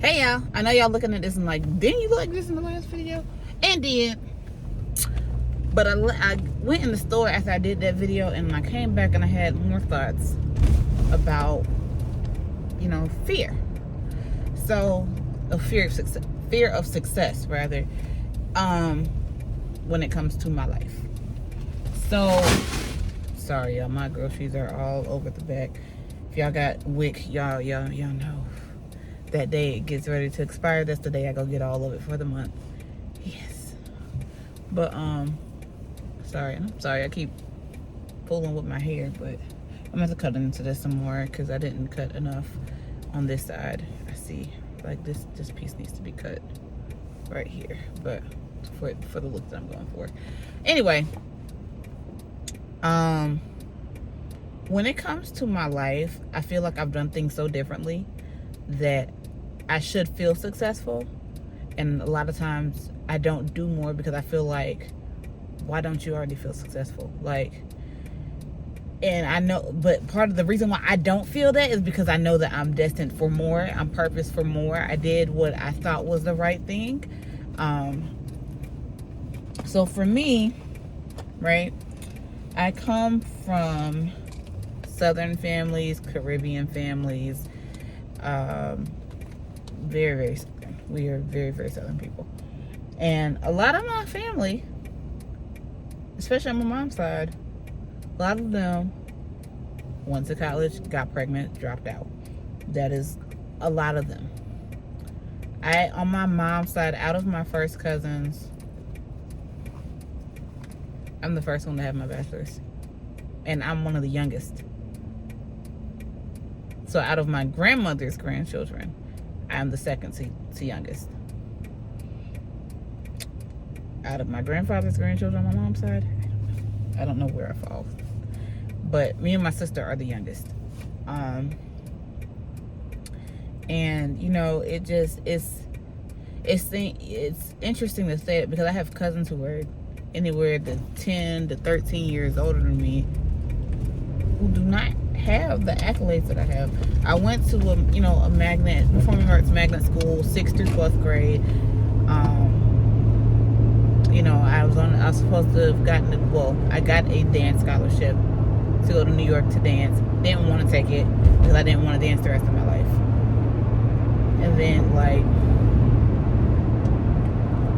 Hey y'all, I know y'all looking at this and like, didn't you look like this in the last video? And did. But I went in the store after I did that video and I came back and I had more thoughts about, fear. So, fear of success rather, when it comes to my life. So, sorry y'all, my groceries are all over the back. If y'all got WIC, y'all know. That day it gets ready to expire, that's the day I go get all of it for the month. Yes. But I'm sorry I keep pulling with my hair, but I'm gonna have to cut into this some more because I didn't cut enough on this side. I see like this piece needs to be cut right here, but for the look that I'm going for. Anyway, when it comes to my life, I feel like I've done things so differently that I should feel successful, and a lot of times I don't do more because I feel like, why don't you already feel successful? And I know, but part of the reason why I don't feel that is because I know that I'm destined for more. I'm purposed for more. I did what I thought was the right thing. So for me, right, I come from Southern families, Caribbean families, very Southern. We are very, very Southern people. And a lot of my family, especially on my mom's side, a lot of them went to college, got pregnant, dropped out. That is a lot of them. On my mom's side, out of my first cousins, I'm the first one to have my bachelor's. And I'm one of the youngest. So out of my grandmother's grandchildren, I'm the second to youngest. Out of my grandfather's grandchildren on my mom's side, I don't know where I fall. But me and my sister are the youngest. And it's interesting to say it because I have cousins who are anywhere to 10 to 13 years older than me who do not have the accolades that I have. I went to a performing arts magnet school, 6th through 12th grade. I was supposed to have I got a dance scholarship to go to New York to dance. Didn't want to take it because I didn't want to dance the rest of my life. And then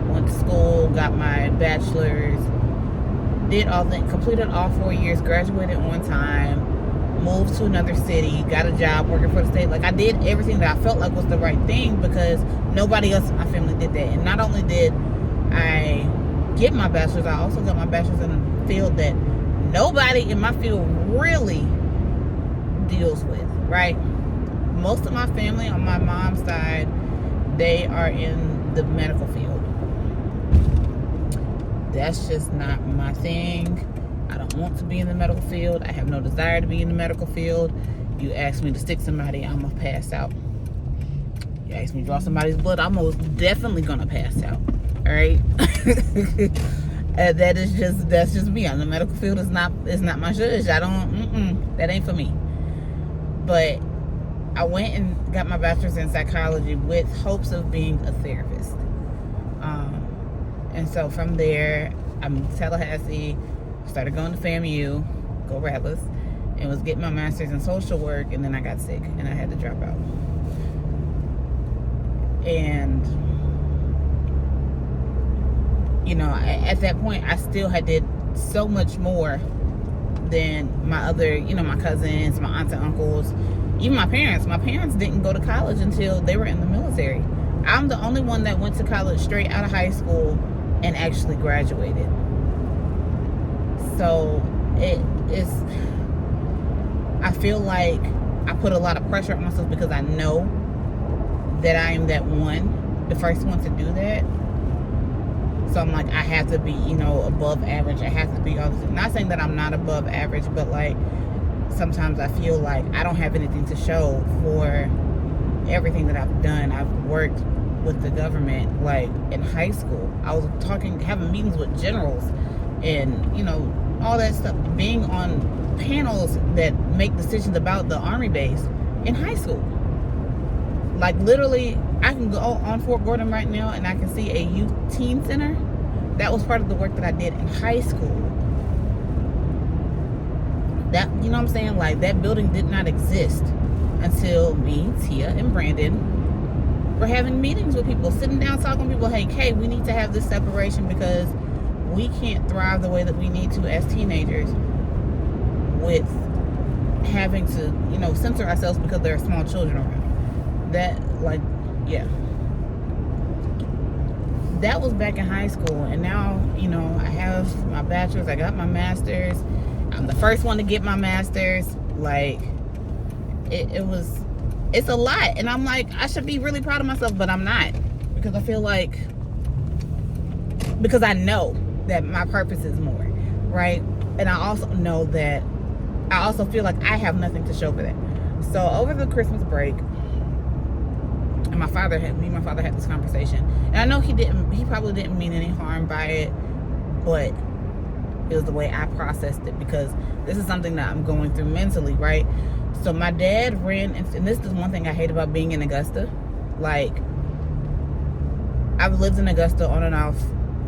went to school, got my bachelor's, completed all 4 years, graduated on time, moved to another city, got a job working for the state. I did everything that I felt like was the right thing because nobody else in my family did that. And not only did I get my bachelor's, I also got my bachelor's in a field that nobody in my field really deals with, right? Most of my family on my mom's side, they are in the medical field. That's just not my thing. I don't want to be in the medical field. I have no desire to be in the medical field. You ask me to stick somebody, I'm gonna pass out. You ask me to draw somebody's blood, I'm most definitely gonna pass out. All right. That's just me. On the medical field is not my judge. That ain't for me. But I went and got my bachelor's in psychology with hopes of being a therapist. And so from there, I moved to Tallahassee, started going to FAMU, go Rattlers, and was getting my master's in social work, and then I got sick and I had to drop out. And at that point, I still had did so much more than my other, my cousins, my aunts and uncles, even my parents. My parents didn't go to college until they were in the military. I'm the only one that went to college straight out of high school and actually graduated. So I feel like I put a lot of pressure on myself because I know that I am the first one to do that. So I'm like, I have to be, above average. I have to be all this. Not saying that I'm not above average, but sometimes I feel like I don't have anything to show for everything that I've done. I've worked with the government in high school. I was having meetings with generals and, all that stuff, being on panels that make decisions about the Army base in high school. Literally I can go on Fort Gordon right now and I can see a youth teen center. That was part of the work that I did in high school. That, you know what I'm saying? Like, that building did not exist until me, Tia, and Brandon were having meetings with people, sitting down talking to people. Hey, Kay, we need to have this separation because we can't thrive the way that we need to as teenagers with having to, you know, censor ourselves because there are small children around. That, like, yeah. That was back in high school, and now, you know, I have my bachelor's, I got my master's. I'm the first one to get my master's. Like, it's a lot, and I'm like, I should be really proud of myself, but I'm not, because I feel like, because I know that my purpose is more, right? And I also know that, I also feel like I have nothing to show for that. So over the Christmas break, and my father had this conversation, and I know he probably didn't mean any harm by it, but it was the way I processed it, because this is something that I'm going through mentally, right? So my dad ran, and this is one thing I hate about being in Augusta. Like, I've lived in Augusta on and off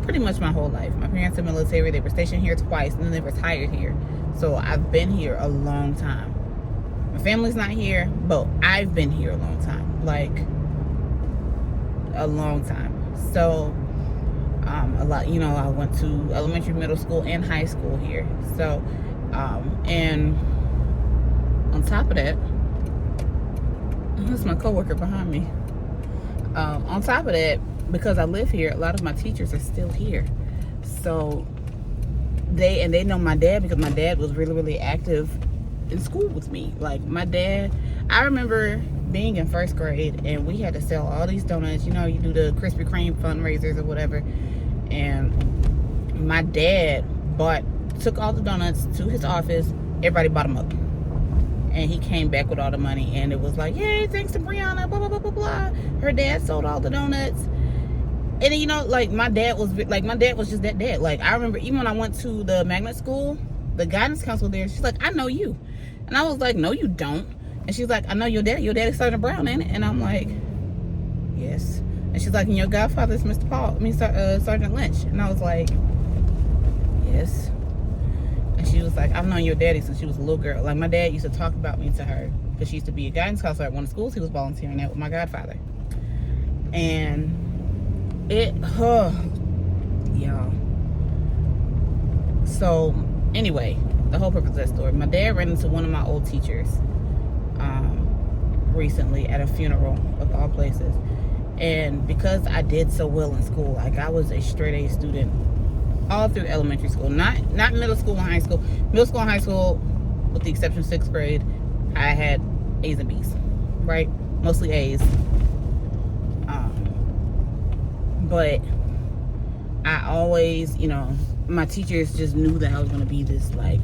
pretty much my whole life. My parents are military. They were stationed here twice, and then they retired here. So I've been here a long time. My family's not here, but I've been here a long time. Like, a long time. So a lot, you know, I went to elementary, middle school, and high school here. So and on top of that, that's my coworker behind me. On top of that, because I live here, a lot of my teachers are still here. So they know my dad, because my dad was really, really active in school with me. Like, my dad, I remember being in first grade, and we had to sell all these donuts. You know, you do the Krispy Kreme fundraisers or whatever. And my dad took all the donuts to his office. Everybody bought them up. And he came back with all the money, and it was like, yay, thanks to Brianna, blah, blah, blah, blah, blah. Her dad sold all the donuts. And, you know, like, my dad was just that dad. Like, I remember even when I went to the magnet school, the guidance counselor there, she's like, I know you. And I was like, no, you don't. And she's like, I know your dad. Your dad is Sergeant Brown, ain't it? And I'm like, yes. And she's like, and your godfather is Sergeant Lynch. And I was like, yes. And she was like, I've known your daddy since she was a little girl. Like, my dad used to talk about me to her, because she used to be a guidance counselor at one of the schools he was volunteering at with my godfather. And y'all. So anyway, the whole purpose of that story, my dad ran into one of my old teachers recently at a funeral, of all places. And because I did so well in school, like, I was a straight A student all through elementary school, not middle school and high school. Middle school and high school, with the exception of 6th grade, I had A's and B's, right? Mostly A's. But I always, you know, my teachers just knew that I was going to be this, like,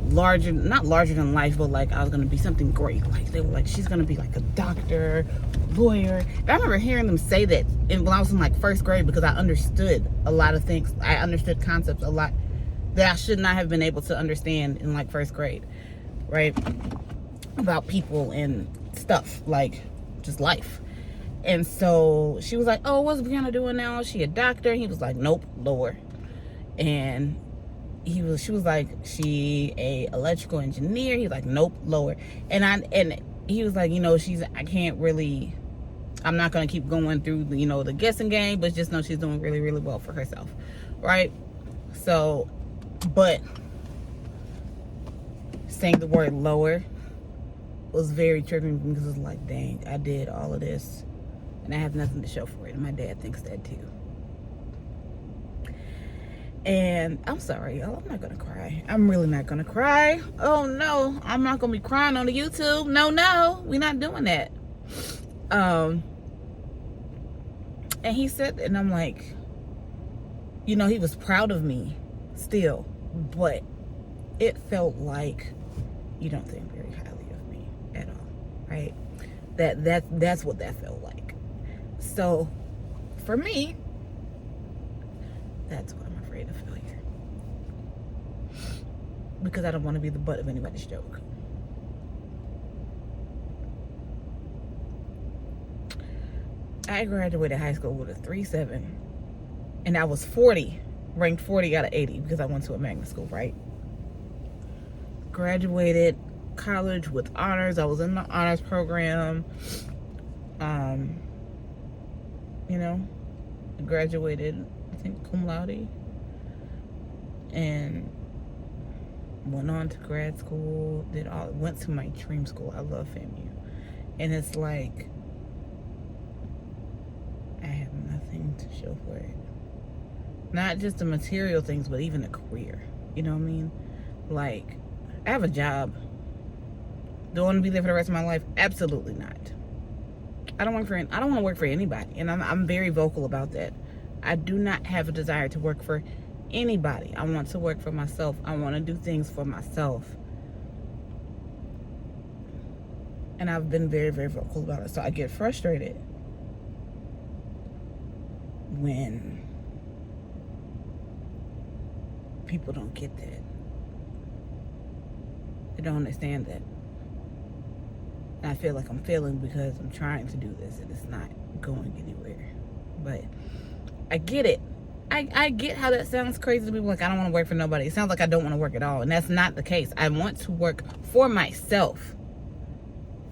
not larger than life, but like, I was going to be something great. Like, they were like, she's going to be like a doctor, lawyer. And I remember hearing them say that when I was in like 1st grade, because I understood a lot of things. I understood concepts a lot that I should not have been able to understand in like 1st grade, right? About people and stuff, like just life. And so she was like, oh, what's Brianna doing now? Is she a doctor? He was like, nope, lower. And she was like, she a electrical engineer? He's like, nope, lower. And he was like, you know, I'm not going to keep going through the, you know, the guessing game, but just know she's doing really, really well for herself, right? So, but saying the word lower was very triggering, because it's like, dang, I did all of this and I have nothing to show for it. And my dad thinks that too. And I'm sorry, y'all, I'm not gonna cry. I'm really not gonna cry. Oh no, I'm not gonna be crying on the YouTube. No, we're not doing that. And he said, and I'm like, you know, he was proud of me still, but it felt like, you don't think very highly of me at all, right? That's what that felt like. So for me, that's what I'm afraid of failure, because I don't want to be the butt of anybody's joke. I graduated high school with a 3.7, and I was 40, ranked 40 out of 80 because I went to a magnet school, right? Graduated college with honors. I was in the honors program. You know, graduated, I think, cum laude, and went on to grad school. Went to my dream school. I love FAMU, and it's like I have nothing to show for it. Not just the material things, but even a career. You know what I mean? Like, I have a job. Do I want to be there for the rest of my life? Absolutely not. I don't want to work for anybody, and I'm very vocal about that. I do not have a desire to work for anybody. I want to work for myself. I want to do things for myself, and I've been very, very vocal about it. So I get frustrated when people don't get that. They don't understand that. And I feel like I'm failing because I'm trying to do this and it's not going anywhere. But I get it. I get how that sounds crazy to people. Like, I don't want to work for nobody. It sounds like I don't want to work at all. And that's not the case. I want to work for myself.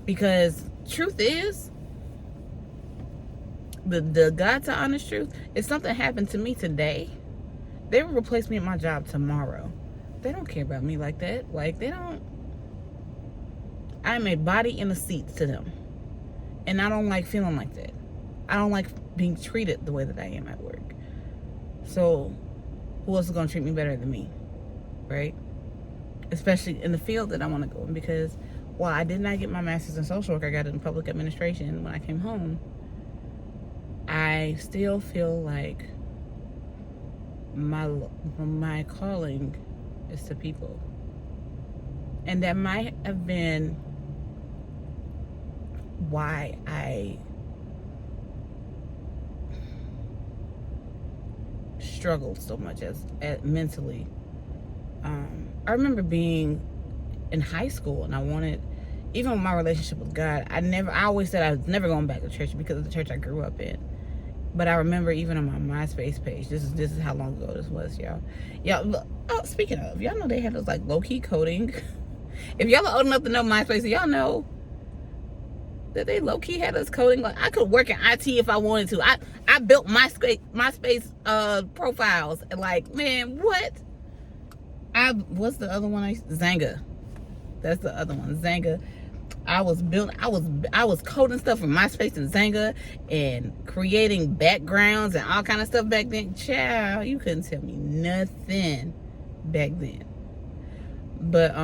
Because truth is, the God to honest truth, if something happened to me today, they will replace me at my job tomorrow. They don't care about me like that. Like, they don't. I'm a body in a seat to them. And I don't like feeling like that. I don't like being treated the way that I am at work. So, who else is going to treat me better than me? Right? Especially in the field that I want to go in. Because while I did not get my master's in social work, I got it in public administration when I came home. I still feel like my calling is to people. And that might have been why I struggled so much as mentally. I remember being in high school and I wanted, even with my relationship with God, I always said I was never going back to church because of the church I grew up in. But I remember even on my MySpace page, this is how long ago this was, y'all. Y'all, speaking of, y'all know they had those like low-key coding. If y'all are old enough to know MySpace, y'all know that they low-key had us coding. Like, I could work in IT if I wanted to. I built MySpace profiles, and like, man, what? What's the other one? Xanga. That's the other one, Xanga. I was coding stuff from MySpace and Xanga and creating backgrounds and all kind of stuff back then. Child, you couldn't tell me nothing back then. But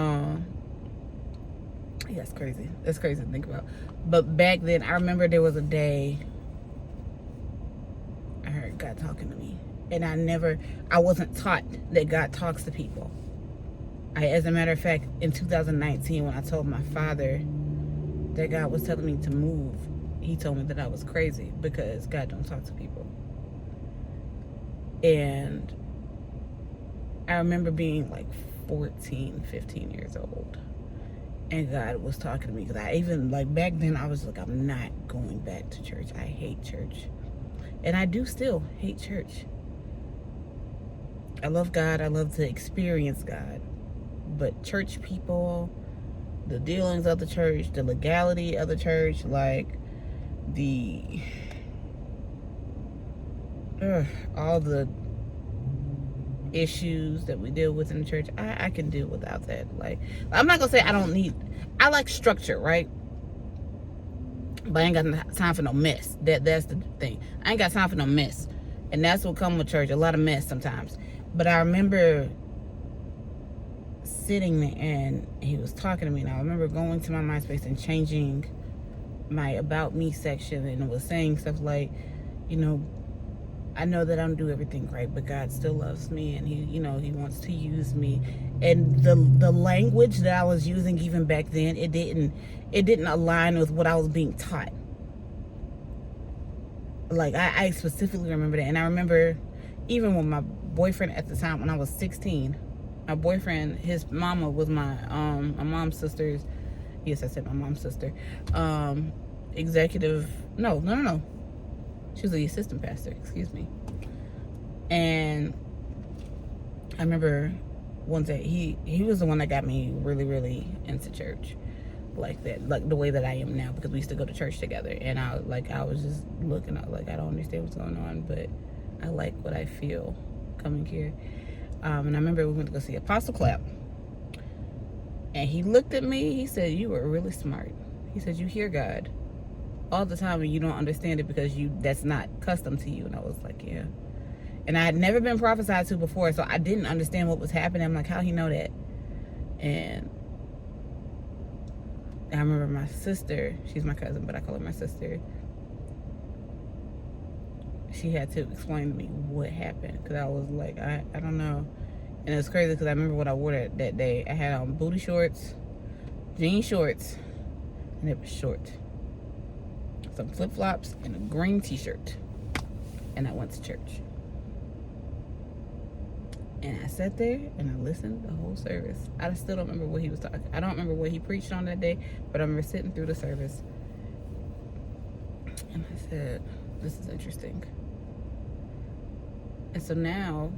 yeah, it's crazy. That's crazy to think about. But back then, I remember there was a day I heard God talking to me, and I wasn't taught that God talks to people. As a matter of fact, in 2019, when I told my father that God was telling me to move, he told me that I was crazy because God don't talk to people. And I remember being like 14, 15 years old, and God was talking to me because I even, like, back then I was like, I'm not going back to church. I hate church. And I do still hate church. I love God. I love to experience God. But church people, the dealings of the church, the legality of the church, like all the issues that we deal with in the church, I can deal without that. Like, I'm not gonna say I like structure, right? But I ain't got time for no mess. That's the thing. I ain't got time for no mess. And that's what comes with church, a lot of mess sometimes. But I remember sitting there and he was talking to me, and I remember going to my MySpace and changing my About Me section, and it was saying stuff like, you know, I know that I don't do everything right, but God still loves me, and he wants to use me. And the language that I was using even back then, it didn't align with what I was being taught. Like, I specifically remember that. And I remember even with my boyfriend at the time, when I was 16, my boyfriend, his mama was my mom's sister's, yes, I said my mom's sister, executive, no, She was the assistant pastor, excuse me. And I remember one day he was the one that got me really, really into church like that, like the way that I am now, because we used to go to church together. And I was just looking out like, I don't understand what's going on, but I like what I feel coming here. And I remember we went to go see Apostle Clapp, and he looked at me. He said, "You were really smart." He said, "You hear God all the time and you don't understand it because that's not custom to you." And I was like, yeah. And I had never been prophesied to before, so I didn't understand what was happening. I'm like, how he know that? And I remember my sister, she's my cousin, but I call her my sister. She had to explain to me what happened, because I was like, I don't know. And it was crazy because I remember what I wore that day. I had on booty shorts, jean shorts, and it was short. Some flip-flops and a green t-shirt. And I went to church. And I sat there and I listened the whole service. I still don't remember what he was talking. I don't remember what he preached on that day, but I remember sitting through the service. And I said, this is interesting. And so now,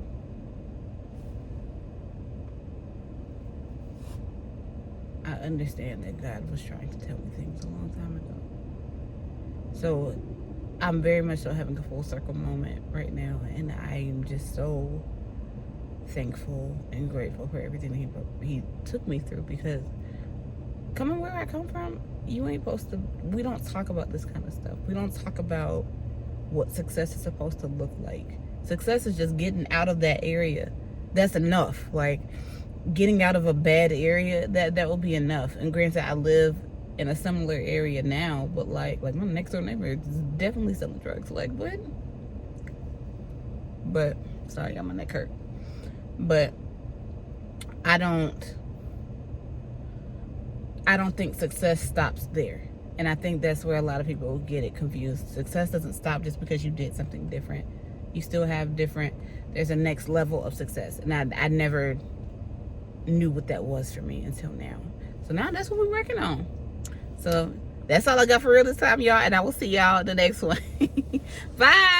I understand that God was trying to tell me things a long time ago. So I'm very much so having a full circle moment right now, and I am just so thankful and grateful for everything that he took me through, because coming where I come from, you ain't supposed to, we don't talk about this kind of stuff. We don't talk about what success is supposed to look like. Success is just getting out of that area. That's enough. Like, getting out of a bad area, that will be enough. And granted, I live in a similar area now, but like my next door neighbor is definitely selling drugs. Like, what? But sorry, I'm on that Kurt. But I don't think success stops there. And I think that's where a lot of people get it confused. Success doesn't stop just because you did something different. You still have there's a next level of success. And I never knew what that was for me until now. So now that's what we're working on. So that's all I got for real this time, y'all. And I will see y'all in the next one. Bye.